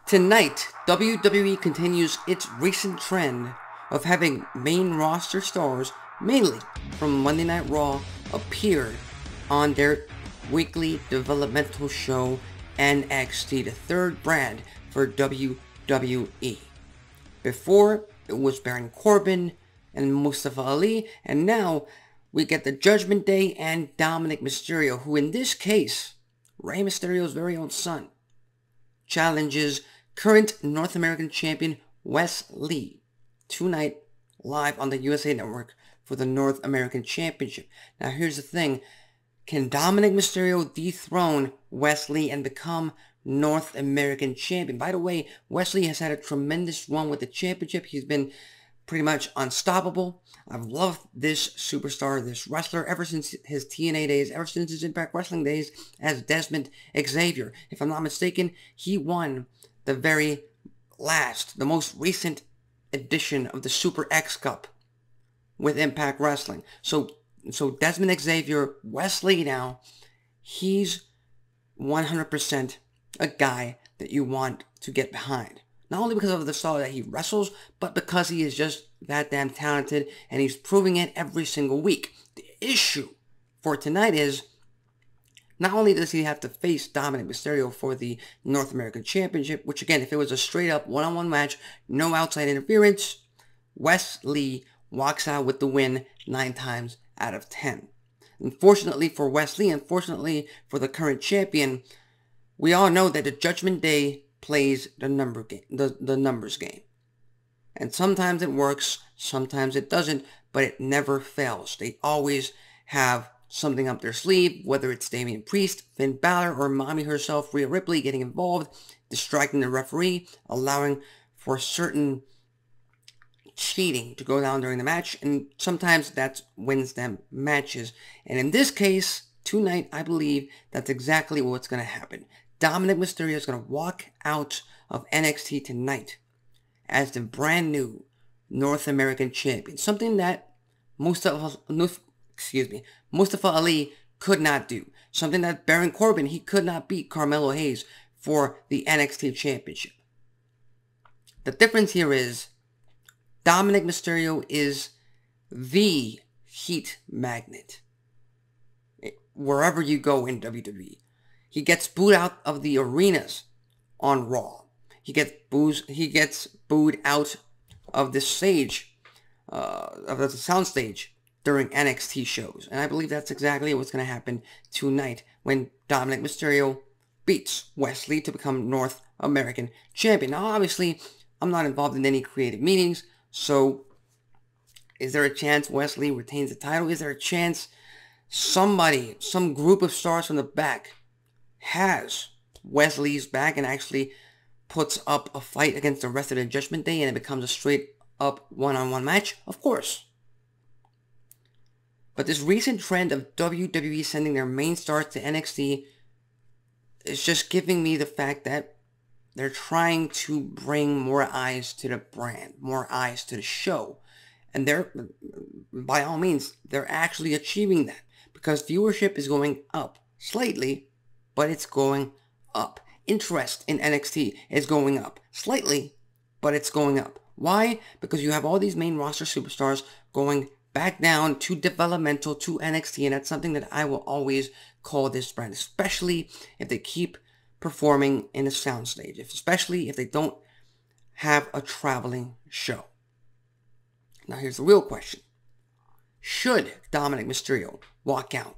Tonight, WWE continues its recent trend of having main roster stars, mainly from Monday Night Raw, appear on their weekly developmental show NXT, the third brand for WWE. Before, it was Baron Corbin and Mustafa Ali, and now we get the Judgment Day and Dominik Mysterio, who in this case, Rey Mysterio's very own son, challenges current North American champion Wes Lee tonight live on the USA Network for the North American Championship. Now here's the thing, can Dominik Mysterio dethrone Wes Lee and become North American champion? By the way, Wes Lee has had a tremendous run with the championship. He's been pretty much unstoppable. I've loved this superstar, this wrestler, ever since his TNA days, ever since his Impact Wrestling days as Desmond Xavier. If I'm not mistaken, he won the very last, the most recent edition of the Super X Cup with Impact Wrestling. So Desmond Xavier, Wes Lee now, he's 100% a guy that you want to get behind. Not only because of the style that he wrestles, but because he is just that damn talented, and he's proving it every single week. The issue for tonight is, not only does he have to face Dominik Mysterio for the North American Championship, which again, if it was a straight-up one-on-one match, no outside interference, Wes Lee walks out with the win 9 times out of 10. Unfortunately for Wes Lee, unfortunately for the current champion, we all know that the Judgment Day plays the numbers game. And sometimes it works, sometimes it doesn't, but it never fails. They always have something up their sleeve, whether it's Damian Priest, Finn Balor, or Mommy herself, Rhea Ripley, getting involved, distracting the referee, allowing for certain cheating to go down during the match, and sometimes that wins them matches. And in this case, tonight, I believe that's exactly what's going to happen. Dominik Mysterio is going to walk out of NXT tonight as the brand new North American champion. Something that Mustafa Ali could not do. Something that Baron Corbin, he could not beat Carmelo Hayes for the NXT championship. The difference here is Dominik Mysterio is the heat magnet wherever you go in WWE. He gets booed out of the arenas on Raw. He gets booed out of the stage, of the soundstage during NXT shows. And I believe that's exactly what's going to happen tonight when Dominik Mysterio beats Wes Lee to become North American champion. Now, obviously, I'm not involved in any creative meetings, so is there a chance Wes Lee retains the title? Is there a chance somebody, some group of stars from the back has Wes Lee's back and actually puts up a fight against the rest of the Judgment Day and it becomes a straight up one-on-one match? Of course. But this recent trend of WWE sending their main stars to NXT is just giving me the fact that they're trying to bring more eyes to the brand, more eyes to the show. And they're, by all means, they're actually achieving that because viewership is going up slightly, but it's going up. Interest in NXT is going up slightly, but it's going up. Why? Because you have all these main roster superstars going back down to developmental, to NXT, and that's something that I will always call this brand, especially if they keep performing in a soundstage, especially if they don't have a traveling show. Now here's the real question. Should Dominik Mysterio walk out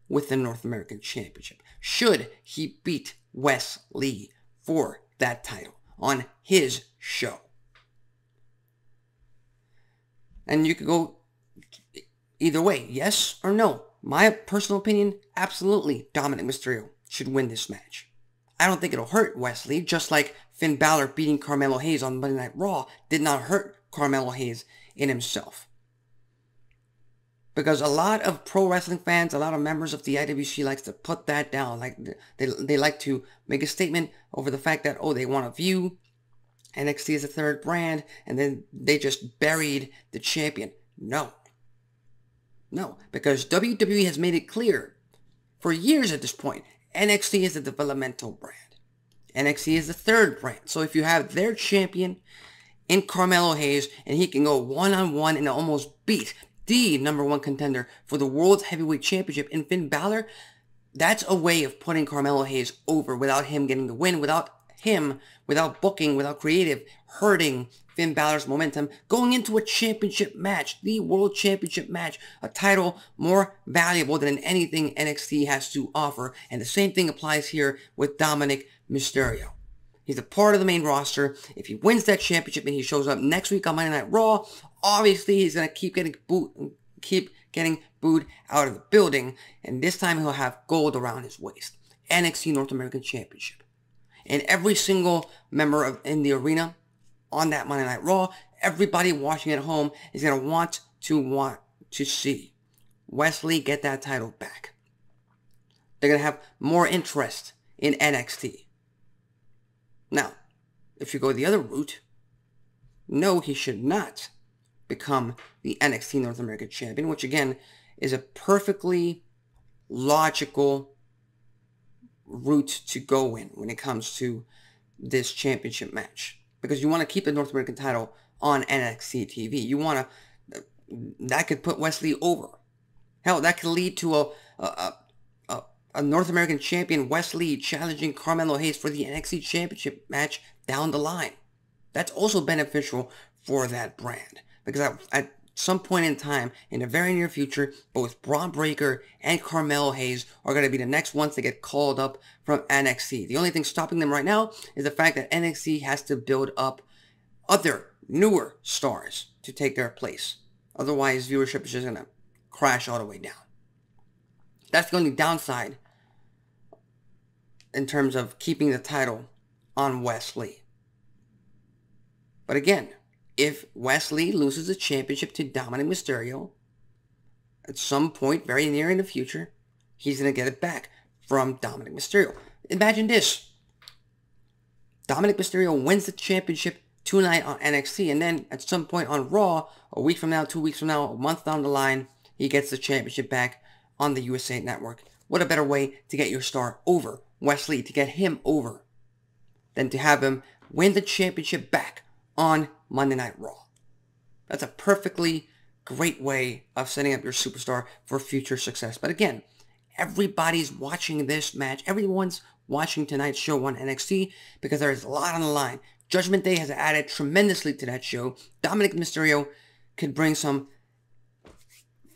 with the North American Championship? Should he beat Wes Lee for that title on his show? And you could go either way, yes or no. My personal opinion, absolutely Dominik Mysterio should win this match. I don't think it'll hurt Wes Lee, just like Finn Balor beating Carmelo Hayes on Monday Night Raw did not hurt Carmelo Hayes in himself. Because a lot of pro wrestling fans, a lot of members of the IWC likes to put that down. Like they like to make a statement over the fact that, oh, they want to view NXT as a third brand, and then they just buried the champion. No, because WWE has made it clear for years at this point, NXT is a developmental brand. NXT is the third brand. So if you have their champion in Carmelo Hayes, and he can go one-on-one and almost beat the #1 contender for the World Heavyweight Championship in Finn Balor, that's a way of putting Carmelo Hayes over without him getting the win, without booking, without creative, hurting Finn Balor's momentum, going into a championship match, the World Championship match, a title more valuable than anything NXT has to offer. And the same thing applies here with Dominik Mysterio. He's a part of the main roster. If he wins that championship and he shows up next week on Monday Night Raw, obviously he's going to keep getting booed out of the building. And this time he'll have gold around his waist. NXT North American Championship. And every single member in the arena on that Monday Night Raw, everybody watching at home is going to want to see Wes Lee get that title back. They're going to have more interest in NXT. Now, if you go the other route, no, he should not become the NXT North American Champion, which again is a perfectly logical route to go in when it comes to this championship match. Because you want to keep the North American title on NXT TV. You want to, that could put Wes Lee over. Hell, that could lead to a North American champion, Wes Lee, challenging Carmelo Hayes for the NXT Championship match down the line. That's also beneficial for that brand. Because at some point in time, in the very near future, both Braun Breaker and Carmelo Hayes are going to be the next ones to get called up from NXT. The only thing stopping them right now is the fact that NXT has to build up other, newer stars to take their place. Otherwise, viewership is just going to crash all the way down. That's the only downside in terms of keeping the title on Wes Lee. But again, if Wes Lee loses the championship to Dominik Mysterio, at some point very near in the future, he's going to get it back from Dominik Mysterio. Imagine this. Dominik Mysterio wins the championship tonight on NXT, and then at some point on Raw, a week from now, 2 weeks from now, a month down the line, he gets the championship back on the USA Network. What a better way to get your star over, Wes Lee, to get him over, than to have him win the championship back on Monday Night Raw. That's a perfectly great way of setting up your superstar for future success. But again, everybody's watching this match. Everyone's watching tonight's show on NXT because there's a lot on the line. Judgment Day has added tremendously to that show. Dominik Mysterio could bring some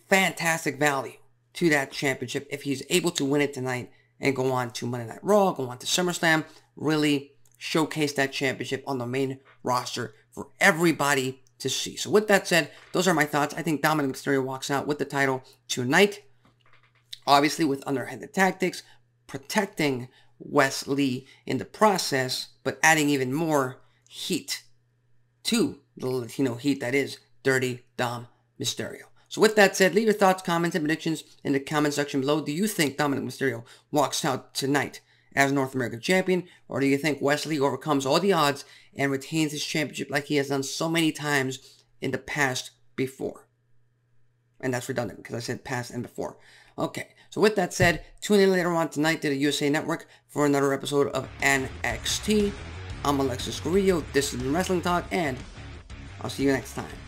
fantastic value to that championship if he's able to win it tonight and go on to Monday Night Raw, go on to SummerSlam, really showcase that championship on the main roster for everybody to see. So with that said, those are my thoughts. I think Dominik Mysterio walks out with the title tonight. Obviously with underhanded tactics, protecting Wes Lee in the process, but adding even more heat to the Latino heat that is Dirty Dom Mysterio. So with that said, leave your thoughts, comments, and predictions in the comment section below. Do you think Dominik Mysterio walks out tonight as North American Champion, or do you think Wes Lee overcomes all the odds and retains his championship like he has done so many times in the past before? And that's redundant because I said past and before. Okay, so with that said, tune in later on tonight to the USA Network for another episode of NXT. I'm Alexis Carrillo, this has been Wrestling Talk, and I'll see you next time.